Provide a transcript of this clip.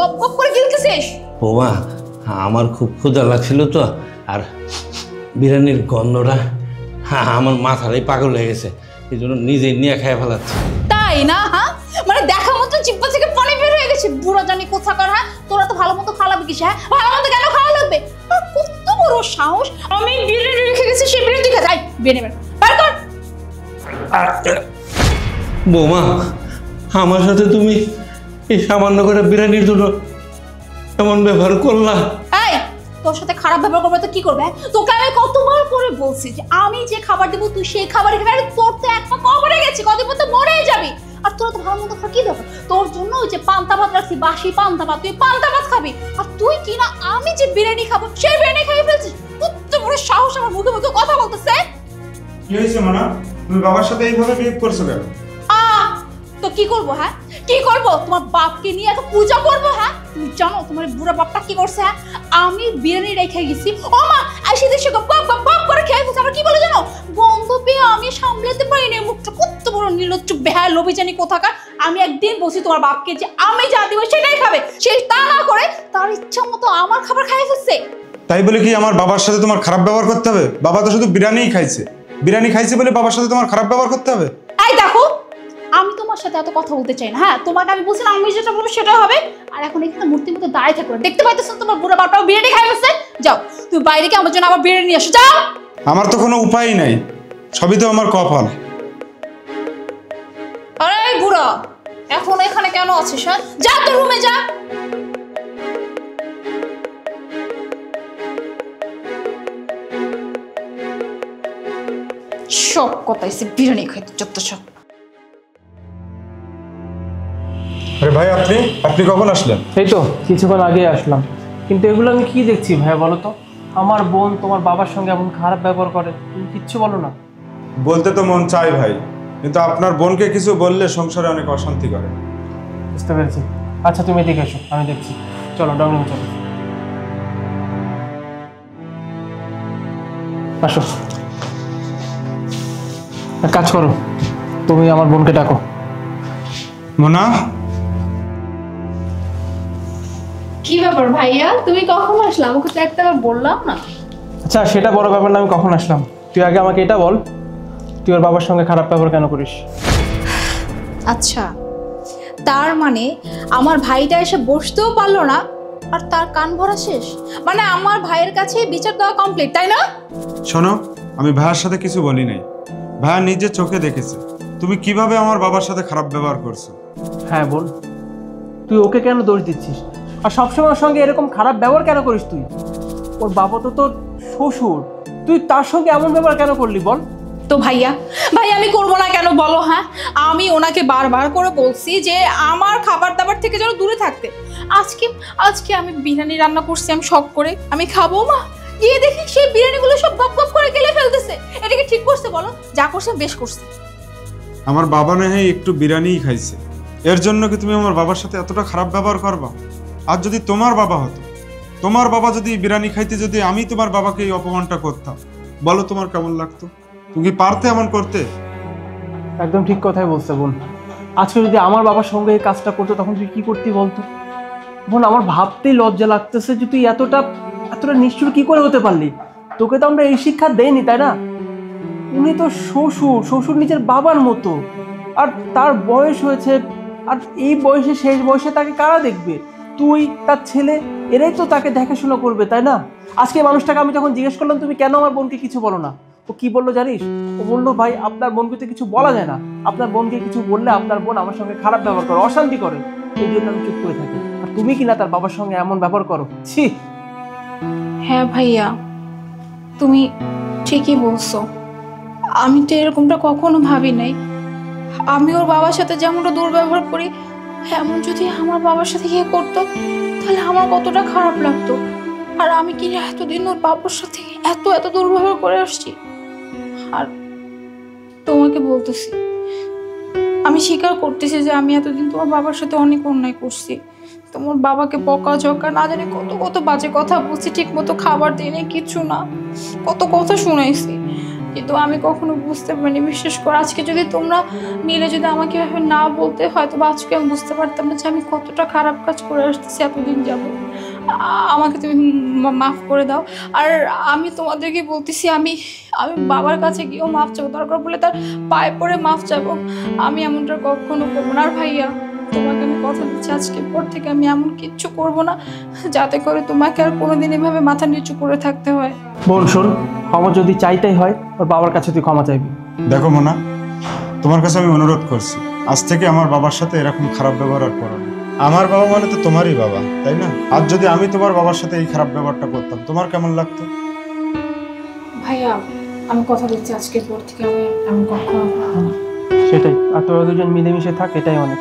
গপ গপ করে গিলতেছিস? বৌমা, আমার খুব ক্ষুধা লাগছিল তো, আর বিরিয়ানির গন্ধটা আমার মাথাটাই পাগল হয়ে গেছে, এই জন্য নিজেই নিয়ে খেয়ে ফেলাচ্ছি। তাই না? হ্যাঁ, মানে দেখা মতো জিব্বা থেকে পানি বের হয়ে গেছে। বুড়া জানি কোথাকার। হ্যাঁ, তোরা তো ভালো মতো খাওয়াবি কিস? হ্যাঁ, ভালো মতো কেন খাওয়া লাগবে? আর কত বড় সাহস! আমি বিরিয়ানি রেখে গেছি, সেই বিরিয়ানি খা। যাই বিরিয়ানি বের কর। বৌমা, আমার সাথে তুমি এই সামান্য করে বিরিয়ানির জন্য এমন ব্যবহার করলা? এই, তোর সাথে খারাপ ব্যবহার করবে তো কি করবে? তোকে আমি কতবার করে বলছি যে আমি যে খাবার দেবো তুই সেই খাবারই খাবি। আরে তোর তো একটা কবরে গেছি, কদিন পর তো মরেই যাবি। আর তোরা তো ভালো মতো খা, কি দেবো? তোর জন্য ওই যে পান্তা ভাত রাখছি, বাসি পান্তা ভাত, তুই পান্তা ভাত খাবি। আর তুই কি না আমি যে বিরিয়ানি খাবো সেই বিরিয়ানি খাই ফেলছিস। কত বড় সাহস আমার মুখে মুখে কথা বলতেছে! কি হয়েছে মানা, তুমি বাবার সাথে এইভাবে বিহেভ করছো কেন? তো কি করবো? হ্যাঁ, কি করবো? তোমার বাপকে নিয়ে এত পূজা করবো? হ্যাঁ, তুমি জানো তোমার বুড়া বাপটা কি করছে? হ্যাঁ, আমি বিরিয়ানি রেখে গেছি, ও মা আইসি দেশে গপ গপ গপ করে খেয়ে ফেলছে। আবার কি বলে জানো? গন্ধ পেয়ে আমি সামলাতে পারিনি মুখটা। কত বড় নির্লজ্জ বেহায়া লোভী জানি কোথাকার। আমি একদিন বসি তোমার বাপকে যে আমি যা দিব সেটাই খাবে, সেই তা না করে তার ইচ্ছা মতো আমার খাবার খাইয়ে ফেলছে। তাই বলে কি আমার বাবার সাথে তোমার খারাপ ব্যবহার করতে হবে? বাবা তো শুধু বিরিয়ানিই খাইছে, বিরিয়ানি খাইছে বলে বাবার সাথে তোমার খারাপ ব্যবহার করতে হবে? এই দেখো, আমি তোমার সাথে এত কথা বলতে চাই না। হ্যাঁ, তোমাকে আমি বলছিলাম আমি যেটা বলবো সেটা হবে। আর এখন এখানে মূর্তির মতো দাঁড়িয়ে থাকো, দেখতে পাইতেছো তোমার বুড়া বাপটাও বিরিয়ানি খাই ফেলছে। যাও তুমি বাইরে গিয়ে আমার জন্য আবার বিরিয়ানি নিয়ে আসো, যাও। আমার তো কোনো উপায়ই নাই, সবই তো আমার কপাল। আরে বুড়া, এখন এখানে কেন আছিস? হ্যাঁ, যা তো রুমে যা। সব কথা এসে বিরিয়ানি খাইতে যত সব। আরে ভাই, আপনি কখন আসলেন? এই তো কিছুক্ষণ আগে আসলাম। কিন্তু এগুলো আমি কি দেখছি ভাইয়া বলো তো? আমার বোন তোমার বাবার সঙ্গে এমন খারাপ ব্যবহার করে, তুমি কিচ্ছু বলো না? বলতে তো মন চাই ভাই, কিন্তু আপনার বোনকে কিছু বললে সংসারে অনেক অশান্তি করে। বুঝতে পেরেছি। আচ্ছা তুমি এদিকে এসো, আমি দেখছি। চলো ডংরুমে চলো, আসো। এক কাজ করো, তুমি আমার বোনকে ডাকো। মোনা, কি ব্যাপার ভাইয়া, তুমি কখন আসলে? আমাকে তো একটাবার বললাম না। আচ্ছা সেটা বড় ব্যাপার না, আমি কখন আসলাম। তুই আগে আমাকে এটা বল, তুই ওর বাবার সঙ্গে খারাপ ব্যবহার কেন করিস? আচ্ছা, তার মানে আমার ভাইটা এসে বসতেও পারলো না আর তার কান ভরা শেষ? মানে আমার ভাইয়ের কাছে বিচার দেওয়া কমপ্লিট, তাই না? শোনো, আমি ভাইয়ের সাথে কিছু বলি নাই। ভাইয়া নিজে চোখে দেখেছে তুমি কিভাবে আমার বাবার সাথে খারাপ ব্যবহার করছো। হ্যাঁ বল, তুই ওকে কেন দোষ দিচ্ছিস? আর সবসময় ওর সঙ্গে এরকম খারাপ ব্যবহার কেন করিস তুই? ওর বাবা তো তোর শ্বশুর, তুই তার সঙ্গে এমন ব্যবহার কেন করলি বল? তো ভাইয়া আমি করবো না কেন বলো? হ্যাঁ, আমি ওনাকে বারবার করে বলছি যে আমার খাবার দাবার থেকে যেন দূরে থাকতে। আজকে আমি বিরিয়ানি রান্না করছি, আমি শখ করে আমি খাবো, মা গিয়ে দেখি সেই বিরিয়ানিগুলো সব গপ গপ করে গেলে ফেলতেছে। এটাকে ঠিক করছে বলো? যা করছে বেশ করছে। আমার বাবা না হয় একটু বিরিয়ানিই খাইছে, এর জন্য কি তুমি আমার বাবার সাথে এতটা খারাপ ব্যবহার করবা? আর যদি তোমার বাবা হতো, তোমার বাবা যদি বিরিয়ানি খাইতে, যদি আমি তোমার বাবাকে এই অপমানটা করতাম, বলো তোমার কেমন লাগতো? তুমি কি পারতে এমন করতে? একদম ঠিক কথাই বলছে বোন। আজকে যদি আমার বাবার সঙ্গে এই কাজটা করতো তখন তুই কি করতি বলতো? বোন, আমার ভাবতেই লজ্জা লাগতেছে যে তুই এতটা নিষ্ঠুর কি করে হতে পারলি। তোকে তো আমরা এই শিক্ষা দেইনি, তাই না? উনি তো শ্বশুর নিজের বাবার মতো, আর তার বয়স হয়েছে, আর এই বয়সে, শেষ বয়সে তাকে কারা দেখবে? তুই, তার ছেলে, এরাই তো তাকে দেখাশোনা করবে, তাই না? আজকে মানুষটাকে আমি যখন জিজ্ঞেস করলাম তুমি কেন আমার বোনকে কিছু বলো না, ও কি বললো জানিস? ও বললো ভাই আপনার বোনকে তো কিছু বলা যায় না, আপনার বোনকে কিছু বললে আপনার বোন আমার সঙ্গে খারাপ ব্যবহার করে, অশান্তি করে, এই জন্য আমি চুপ করে থাকি। আর তুমি কিনা তার বাবার সঙ্গে এমন ব্যবহার করো, ছি! হ্যাঁ ভাইয়া, তুমি ঠিকই বলছো। আমি তো এরকমটা কখনো ভাবি নাই। আমি ওর বাবার সাথে যেমনটা দুর্ব্যবহার করি, এমন যদি আমার বাবার সাথে গিয়ে করতো তাহলে আমার কতটা খারাপ লাগতো। আর আমি কি এতদিন ওর বাবার সাথে এত দুর্ব্যবহার করে আসছি। আর তোমাকে বলতেছি, আমি স্বীকার করতেছি যে আমি এতদিন তোমার বাবার সাথে অনেক অন্যায় করছি। তোমার বাবাকে বকাঝকা না জানি কত বাজে কথা বলছি, ঠিক মতো খাবার দিই কিছু না, কত কথা শুনাইছি। কিন্তু আমি কখনো বুঝতে পারিনি। বিশেষ করে আজকে যদি তোমরা মিলে যদি আমাকে এভাবে না বলতে, হয়তো বা আজকে আমি বুঝতে পারতাম না যে আমি কতটা খারাপ কাজ করে আসতেছি এতদিন যাব। আমাকে তুমি মাফ করে দাও। আর আমি তোমাদেরকে বলতেছি, আমি বাবার কাছে গিয়েও মাফ চাবো, দরকার পড়লে তার পায়ে পড়ে মাফ চাবো। আমি এমনটা কখনো করবো না। আর ভাইয়া, তোমাকে আমি কথা দিচ্ছি, আজকের পর থেকে আমি এমন কিচ্ছু করব না যাতে করে তোমাকে আর কোনোদিন এভাবে মাথা নিচু করে থাকতে হয়। বোন শোন, ক্ষমা যদি চাইতেই হয় ওর বাবার কাছে তুই ক্ষমা চাইবি। দেখো মোনা, তোমার কাছে আমি অনুরোধ করছি, আজ থেকে আমার বাবার সাথে এরকম খারাপ ব্যবহার আর করো না। আমার বাবা মানে তো তোমারই বাবা, তাই না? আর যদি আমি তোমার বাবার সাথে এই খারাপ ব্যবহারটা করতাম, তোমার কেমন লাগতো? ভাইয়া, আমি কথা দিচ্ছি, আজকের পর থেকে আমি কখনো করবো না। সেটাই, আর তোরা দুজন মিলেমিশে থাক, এটাই অনেক।